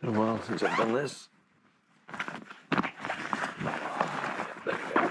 Been a while since I've done this. There we go.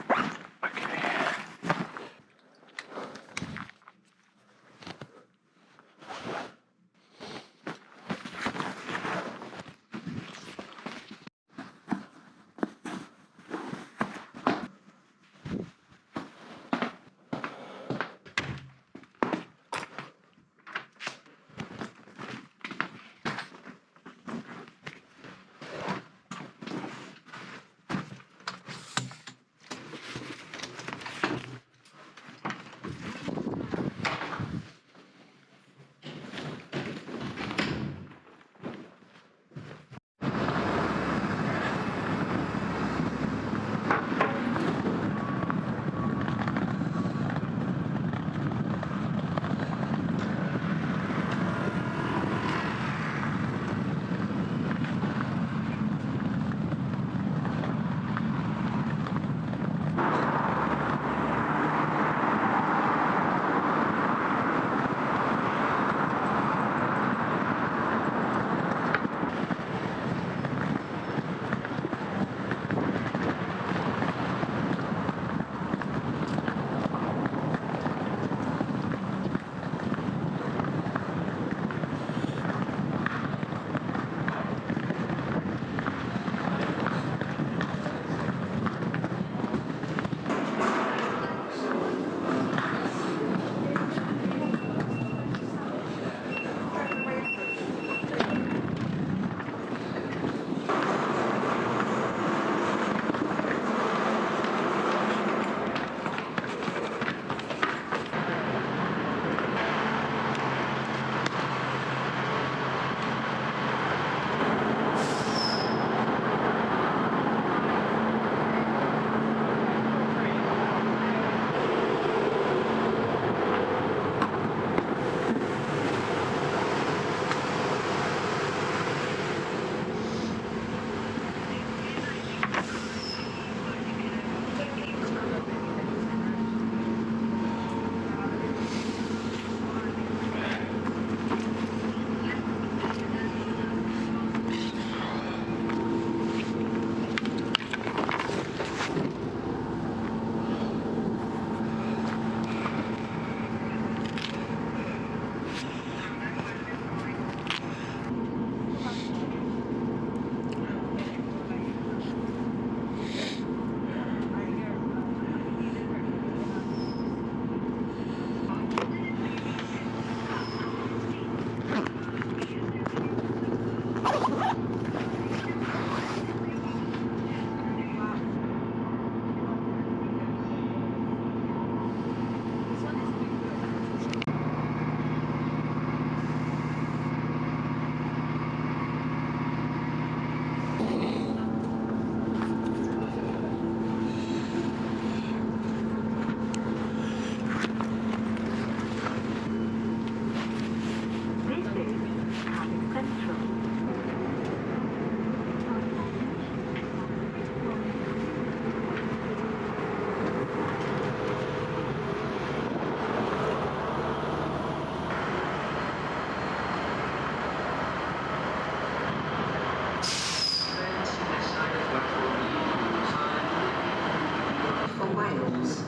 Okay.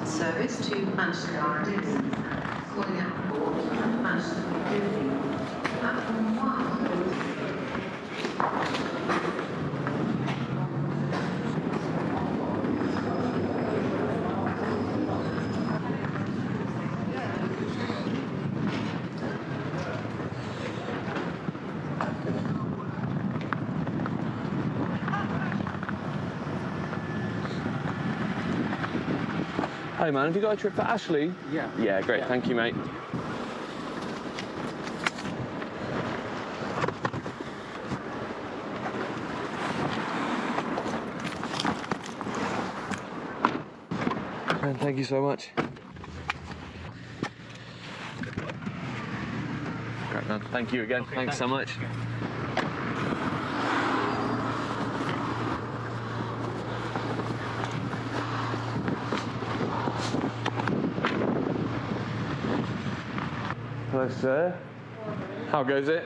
Service to Manchester, calling out port Manchester, platform 1. Hey man, have you got a trip for Ashley? Yeah. Yeah, great, Yeah. Thank you, mate. And thank you so much. Great man, thank you again. Okay, thanks so much. Hello, sir. How goes it?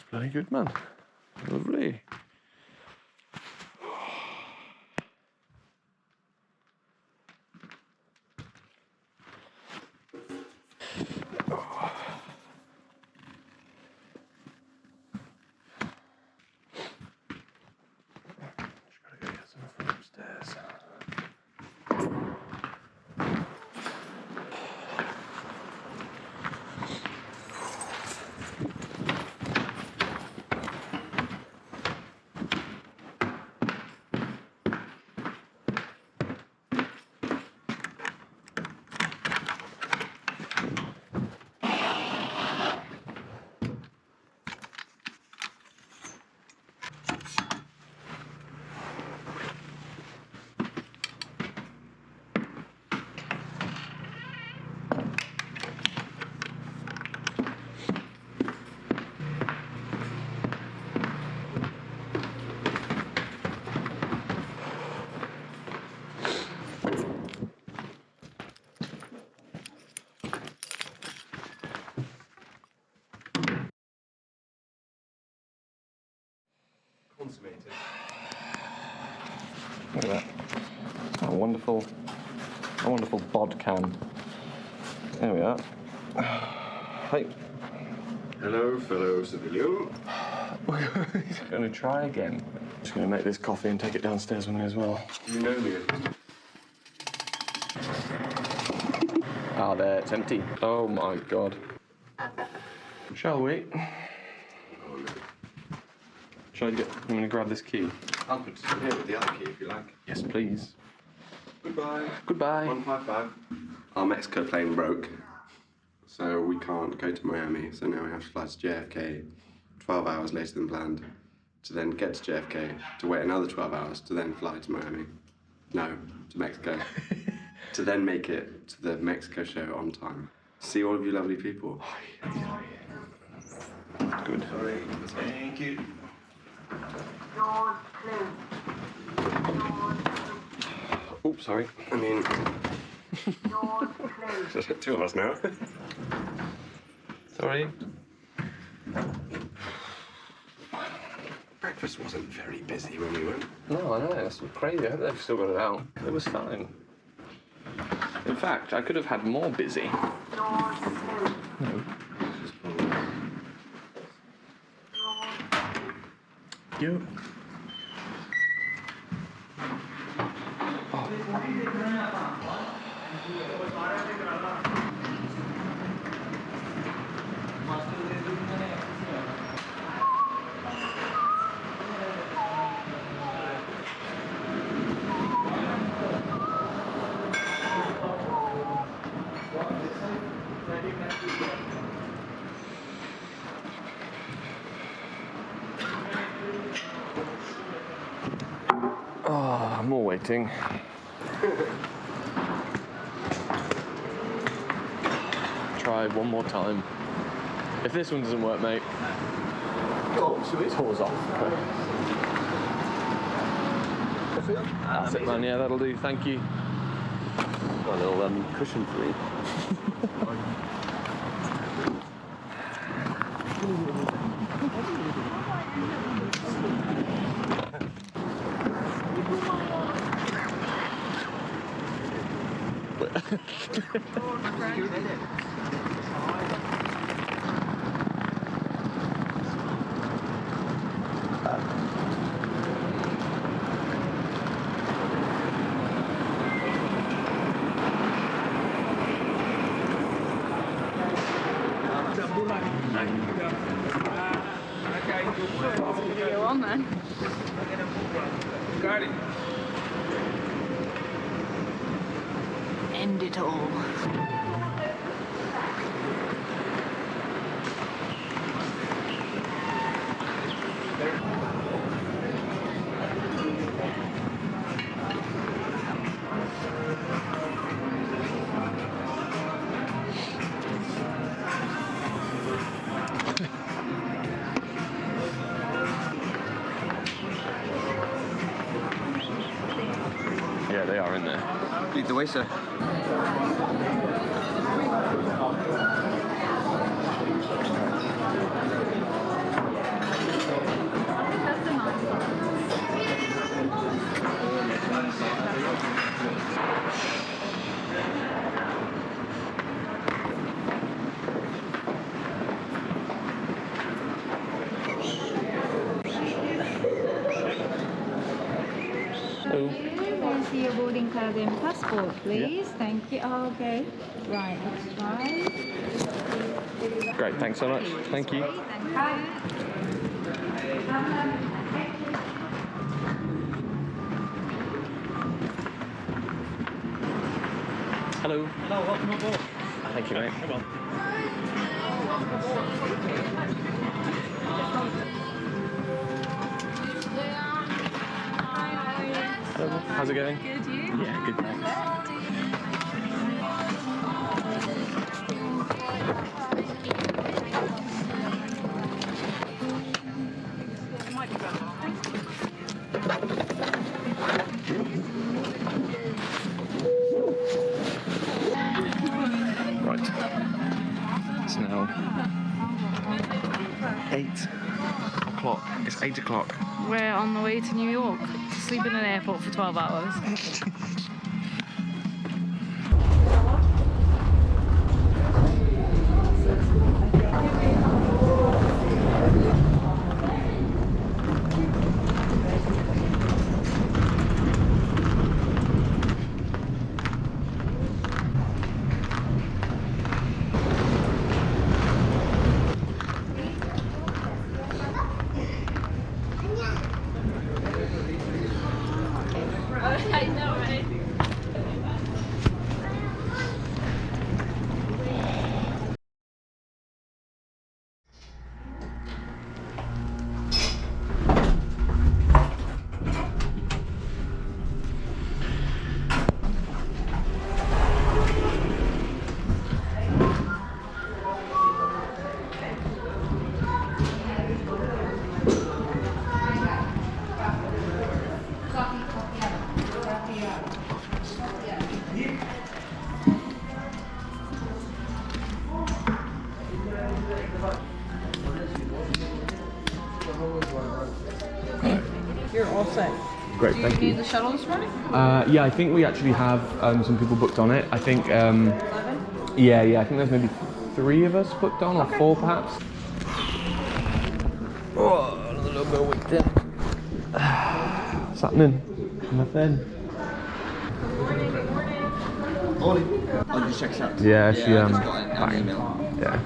Very good, man. Lovely. Just gotta go get some from upstairs. Look at that. A wonderful bod cam. There we are. Hi. Hello, fellow civilian. He's going to try again. Just going to make this coffee and take it downstairs with me as well. You know me. Ah, there, it's empty. Oh my god. Shall we? Shall I get... I'm going to grab this key. I'll put it in here with the other key if you like. Yes, please. Goodbye. Goodbye. 155. Our Mexico plane broke, so we can't go to Miami. So now we have to fly to JFK 12 hours later than planned, to then get to JFK, to wait another 12 hours, to then fly to Miami. No, to Mexico. To then make it to the Mexico show on time. See all of you lovely people. Good. Sorry. Thank you. Doors closed. Oops, sorry. I mean, Doors closed. two of us now. Sorry. Breakfast wasn't very busy when we went. No, I know, that's crazy. I hope they've still got it out. It was fine. In fact, I could have had more busy. Doors closed. No. You. Oh, more waiting. Try one more time. If this one doesn't work, mate. Oh, so it's hose off. That's it, man. Yeah, that'll do. Thank you. Got a little cushion for me. Go on then. Got it. End it all. Lead the way, sir. Hello. Can I see your boarding card and passport, please? Thank you. Oh, okay. Right, that's right. Great, thanks so much. Thank you. Hello. Hello, welcome aboard. Thank you, mate. Come on. Hello. How's it going? Good, you? Yeah, good, thanks. Right. It's now 8 o'clock. It's 8 o'clock. We're on the way to New York. Sleep in an airport for 12 hours. I know, right? You're all set. Great, Do thank you you. need the shuttle this morning? Yeah, I think we actually have some people booked on it. I think, yeah, I think there's maybe 3 of us booked on, or 4 perhaps. Oh, another little bit of weight in. What's happening? Nothing. Morning. Oh, did you check this out? Yeah, she I just got an banged. email. Yeah.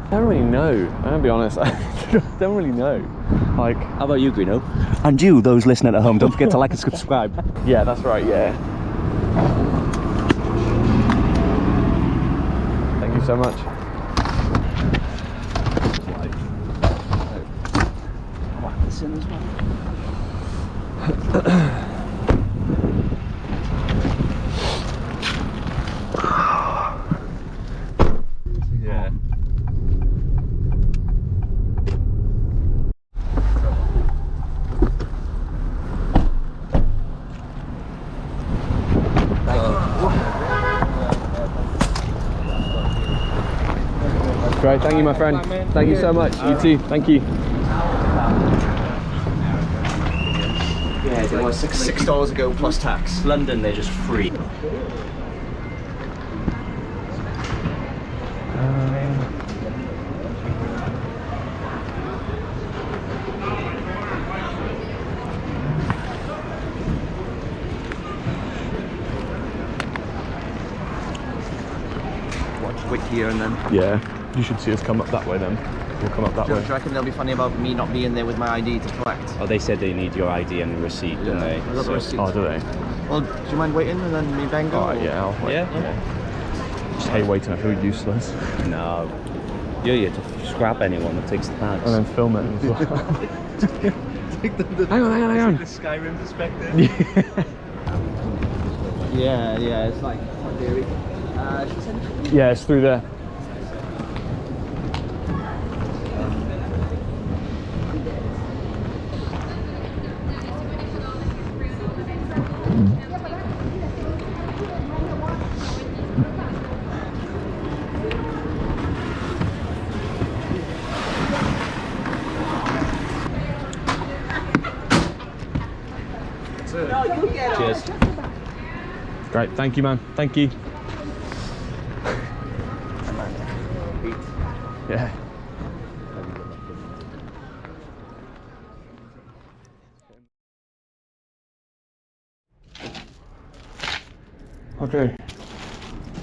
I don't really know. I'm gonna be honest. I don't really know. Like, How about you, Greeno? And you, those listening at home, don't forget to like and subscribe. yeah, that's right. Yeah. Thank you so much. Madison as well. Yeah. Great, thank you, my friend. Thank you so much. You too. Thank you. Yeah, it was $6 ago plus tax. London, they're just free. Wait here and then. Yeah, you should see us come up that way then. We'll come up that Do way. you reckon they'll be funny about me not being there with my ID to collect? Oh, they said they need your ID and receipt, didn't they? I got the receipt. Oh, do they? Well, do you mind waiting and then me bang go? Alright, yeah, I'll wait. Yeah. Just hate waiting, I feel useless. No. You're here to scrap anyone that takes the bags. And then film it as well. Hang on. The Skyrim perspective. Yeah. Yeah, it's like theory. Yeah, it's through there. Cheers. Great, thank you, man. Thank you. Yeah. Okay.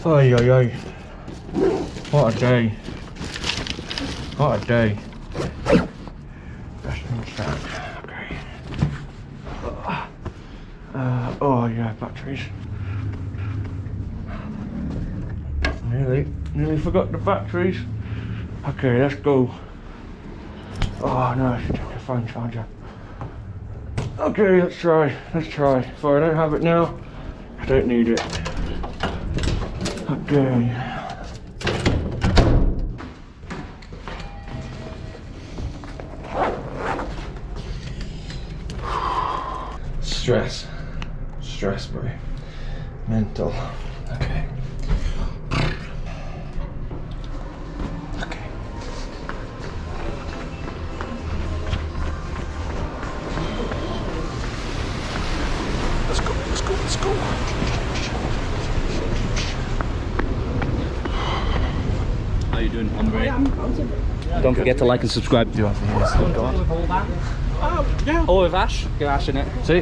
Oy, oy, oy. What a day. What a day. Okay. Oh yeah, batteries. Nearly forgot the batteries. Okay, let's go. Oh no, I should take the phone charger. Okay, let's try. If I don't have it now, I don't need it. Okay. Stress, bro. Mental. Okay. Let's go. How you doing, Andre? Don't forget to like and subscribe. Do you have to hear something? Go on. Oh, with Ash? Get Ash in it. See?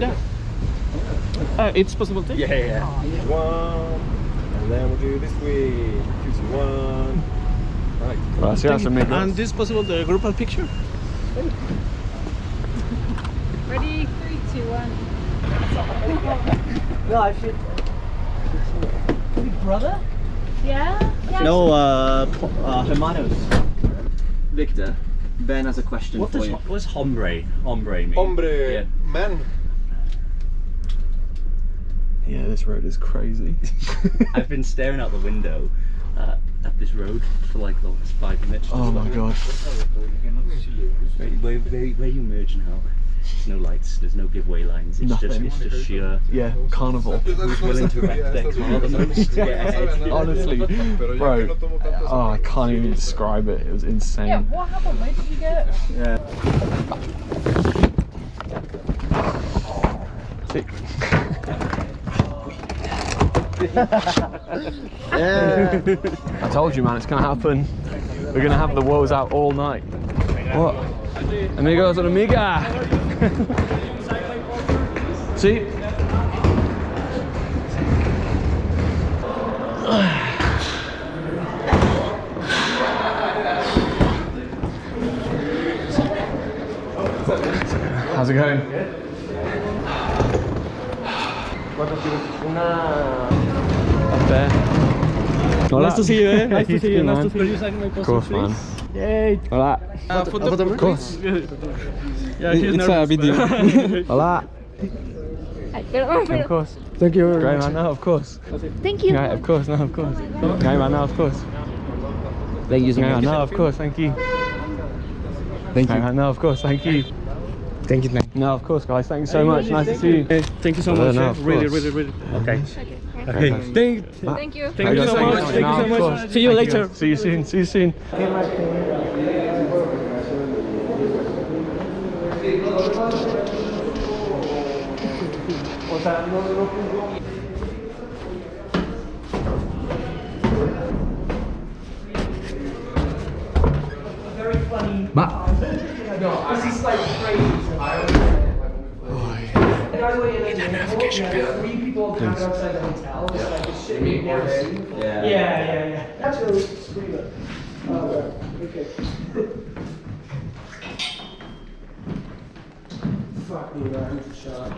It's possible too? Yeah. One, and then we'll do this way. 1. Right. Well, see, that's a big And this possible the group picture? Ready? 3, 2, 1. No, I should. Big brother? Yeah? No, hermanos. Victor, Ben has a question for you. What's hombre mean? Hombre, Yeah. man. Yeah, this road is crazy. I've been staring out the window at this road for like the last 5 minutes. Oh my god. Where you merge now? There's no lights, there's no giveaway lines. It's Nothing. just sheer. Yeah, carnival. Who's willing to wreck their car the most to get ahead? Honestly, bro. Oh, I can't even describe it. It was insane. Yeah, what happened? Where did you get? Yeah. I told you, man, it's gonna happen. We're gonna have the woes out all night. What? Amigos and amiga. See? How's it going? Up there. Nice to see you, eh? Nice to see you. Man. Nice to see you. Of course, man. Yay. Hola. Of course. Yeah, It's a video. Hola. Of course. Thank you. Great, man. No, of course. Thank you. Yeah, of course. No, of course. Great, man. No, of course. They're using Yeah, no, of course. Thank you. Thank you. No, of course. Thank you. Thank you. No, of course, guys. Thank you so much. Nice to see you. Thank you so much. No, of Really. course. Okay. Okay. Thank you. Thank you so much. Thank you so much. See you later. See you soon. See you soon. Three people camped outside the hotel. It's like it's shit we've never seen. Yeah. That's really scream it. Okay. Fuck me, man. Who's the shot?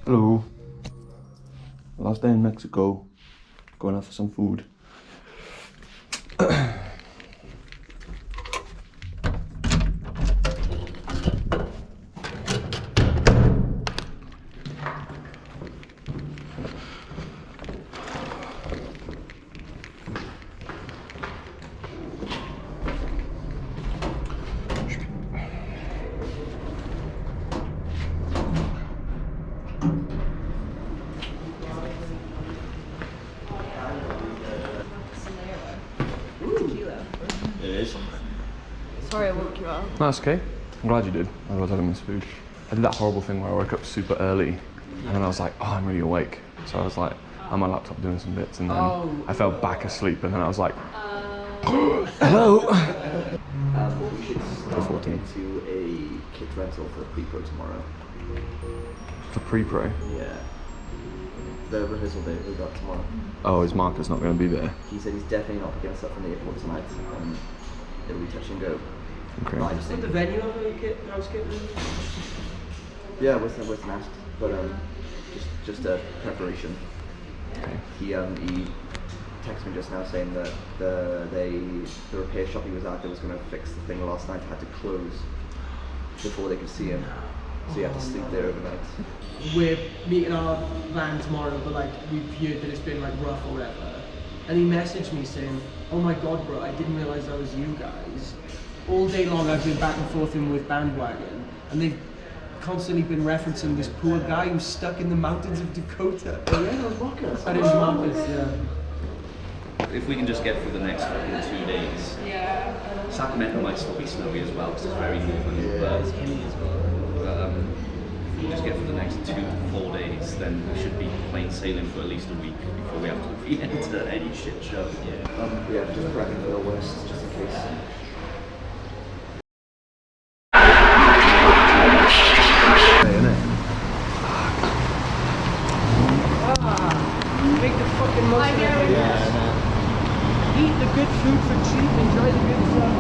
Hello. Last day in Mexico. Going out for some food. Sorry I woke you up. No, that's okay. I'm glad you did. Otherwise I'd have missed food. I did that horrible thing where I woke up super early and then I was like, oh, I'm really awake. So I was like on my laptop doing some bits and then I fell back asleep and then I was like, hello. We should start into a kit rental for pre-pro tomorrow. For pre-pro? Yeah. The rehearsal day we got tomorrow. Oh, is Marcus not going to be there? He said he's definitely not picking us up from the airport tonight. It'll be touch and go. Okay. But I just think The venue of the house kit? yeah, wasn't asked, but just a preparation. Okay. He texted me just now saying that the repair shop he was at that was going to fix the thing last night had to close before they could see him, so he had to sleep there overnight. We're meeting our van tomorrow, but like we've heard that it's been like rough or whatever. And he messaged me saying, "Oh my God, bro, I didn't realize that was you guys." All day long I've been back and forth in with Bandwagon, and they've constantly been referencing this poor guy who's stuck in the mountains of Dakota. Oh yeah, that was Marcus. That is Marcus, yeah. If we can just get through the next 2 days. Yeah. Sacramento might still be snowy as well because it's very northern. But it's hilly as well. If we just get through the next 2 to 4 days, then we should be plain sailing for at least a week before we have to re-enter any shit show. Yeah, just prepping for the worst, just in case. Make the fucking most of it. Eat the good food for cheap, enjoy the good stuff.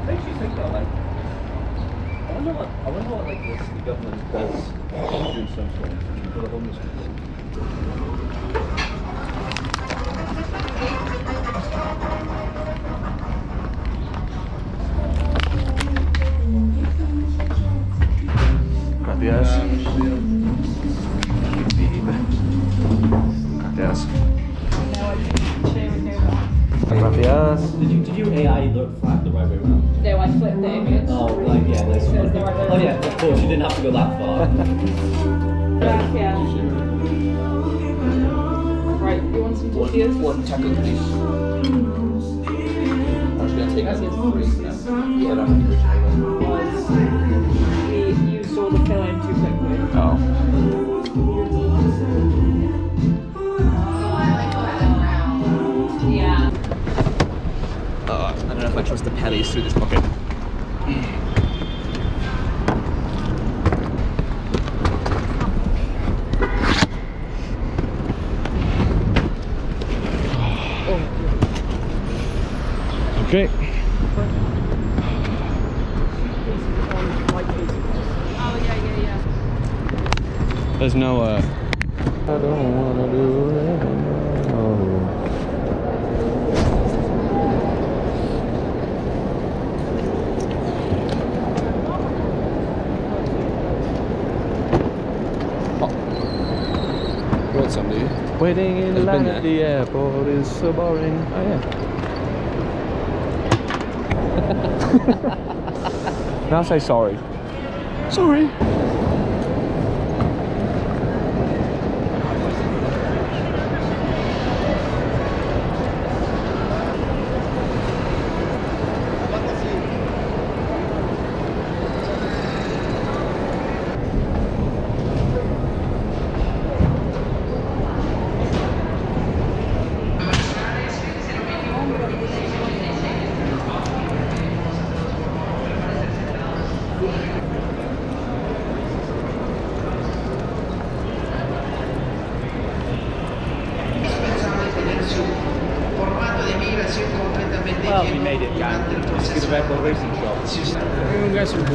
Makes you think about like, I wonder what like the government does do some sort of thing for the homeless people. Gracias. Gracias. Gracias. Did you AI look flat the right way around? No, I flipped the image. Oh, like yeah, nice So one. it's the right way Oh yeah, of course, you didn't have to go that far. Yeah. Right, you want some tortillas? One taco, please. I'm just gonna take us in 3 now. Yeah, that's the original one. We used all the filling too quickly. Yeah. I don't know if I trust the pellies through this pocket. Okay. Oh, yeah. There's no I don't wanna do it anymore. You want some, do you? Waiting in Has line been at the airport is so boring. Oh yeah. Now say sorry. Sorry.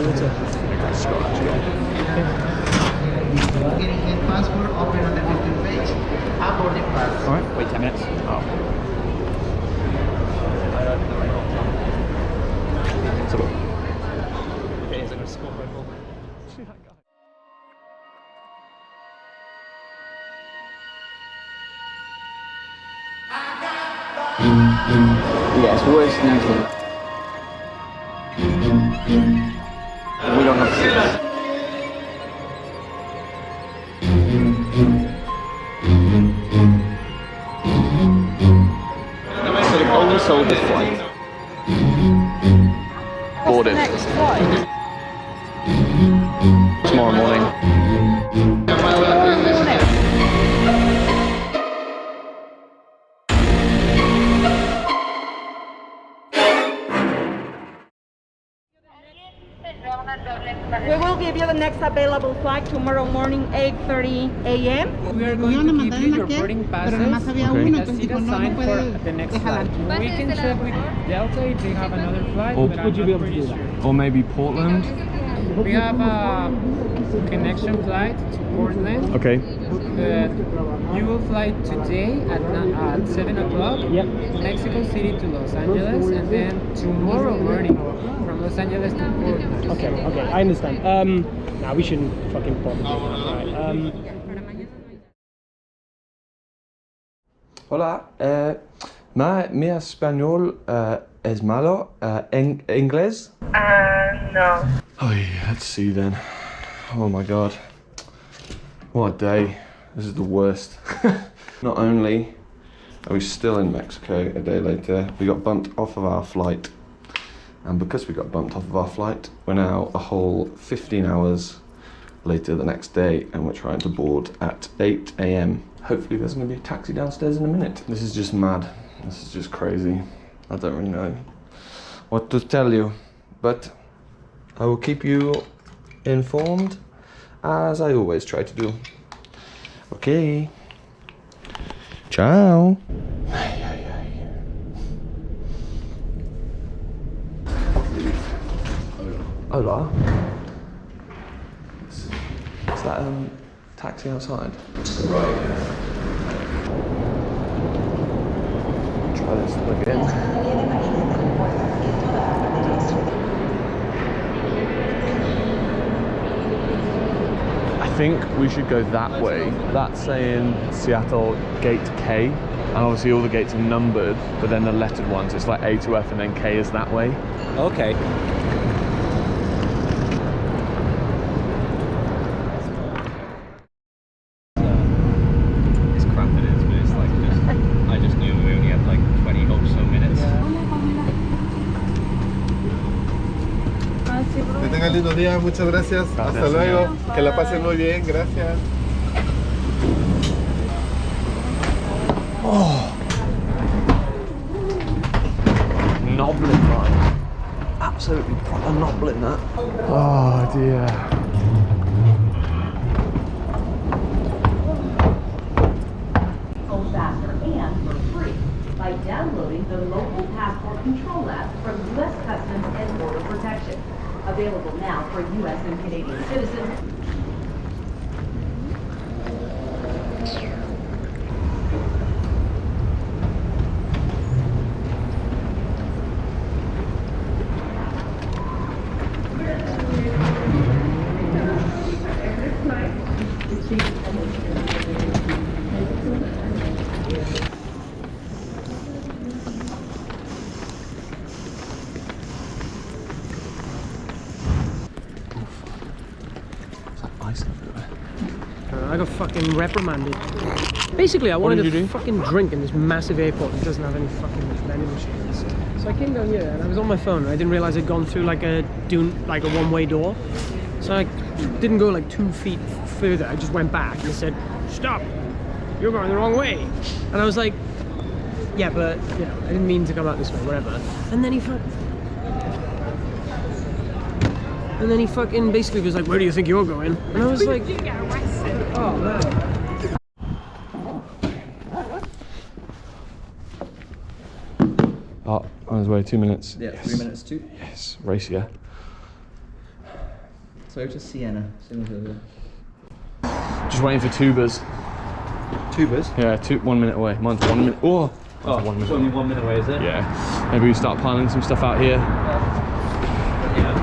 water. Getting in passport, open on the 15th page, boarding pass. Alright, wait 10 minutes. Oh. So, if it is, I'm going to score my ball. Yes, worst news. We don't have seats. So they've only sold this flight. Boarded. Next flight. Tomorrow morning. We will give you the next available flight tomorrow morning, 8:30 a.m. We are going to give you your boarding passes and a seat assigned for the next flight. We can check with Delta if they have another flight. Or but would you I'm be not able to do pretty that? Or maybe Portland. sure. We have a connection flight to Portland. Okay. But you will fly today at 7 o'clock. Yep. Mexico City to Los Angeles, and then tomorrow morning from Los Angeles to Portland. Okay, I understand. Nah, we shouldn't fucking bother. Right. Hola, mi español es malo. Inglés? No. Oh yeah, let's see then. Oh my god. What a day. This is the worst. Not only are we still in Mexico a day later, we got bumped off of our flight. And because we got bumped off of our flight, we're now a whole 15 hours later the next day, and we're trying to board at 8 a.m. Hopefully there's going to be a taxi downstairs in a minute. This is just mad. This is just crazy. I don't really know what to tell you, but I will keep you informed, as I always try to do. Okay. Ciao. Hola. Is that taxi outside? Right. Try this plug in. I think we should go that way. That's saying Seattle Gate K, and obviously all the gates are numbered, but then the lettered ones, it's like A to F and then K is that way. Okay. It's crap it is, but it's like I just knew we only had like 20 or so minutes. Que tengan lindo día, muchas gracias. Hasta luego. Que la pasen muy bien, gracias. Oh. Knobbling line. Absolutely proper knobbling that. Oh dear. Faster and for free by downloading the Mobile Passport Control app from U.S. Customs and Border Protection. Available now for U.S. and Canadian citizens. I got fucking reprimanded. Basically, I wanted to fucking drink in this massive airport that doesn't have any fucking vending machines. So I came down here and I was on my phone. I didn't realize I'd gone through like a one-way door. So I didn't go like 2 feet further. I just went back and they said, "Stop! You're going the wrong way." And I was like, "Yeah, but you know, I didn't mean to come out this way, whatever." And then he fucking basically was like, "Where do you think you're going?" And I was like, "Oh man." Oh, on his way, 2 minutes. Yeah, yes. 3 minutes too. Yes, race, yeah. So to Sienna. Just waiting for tubers. Tubers? Yeah, 1 minute away. Mine's 1 minute. Oh, Oh, 1 minute. it's only 1 minute away, is it? Yeah. Maybe we start piling some stuff out here. Yeah.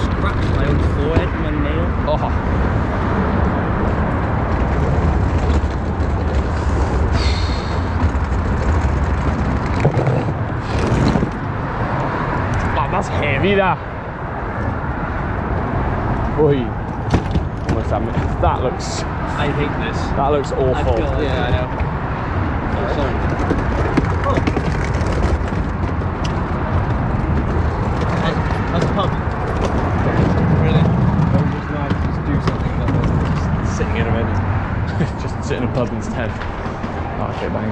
Scratched my own forehead with my nail. Oh. That's heavy, that. Boy. Almost admit. That looks. I hate this. That looks awful. I feel like, yeah, I know. Oh, sorry. Oh. How's the pump? Really? I would just like to just do something that wasn't just Sitting in a bed. Just sit in a pub instead. Oh, okay, bang.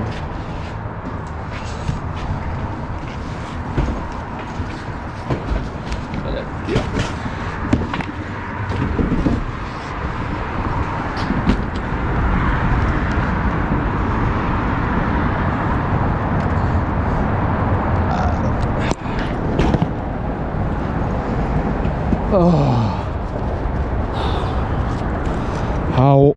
Oh.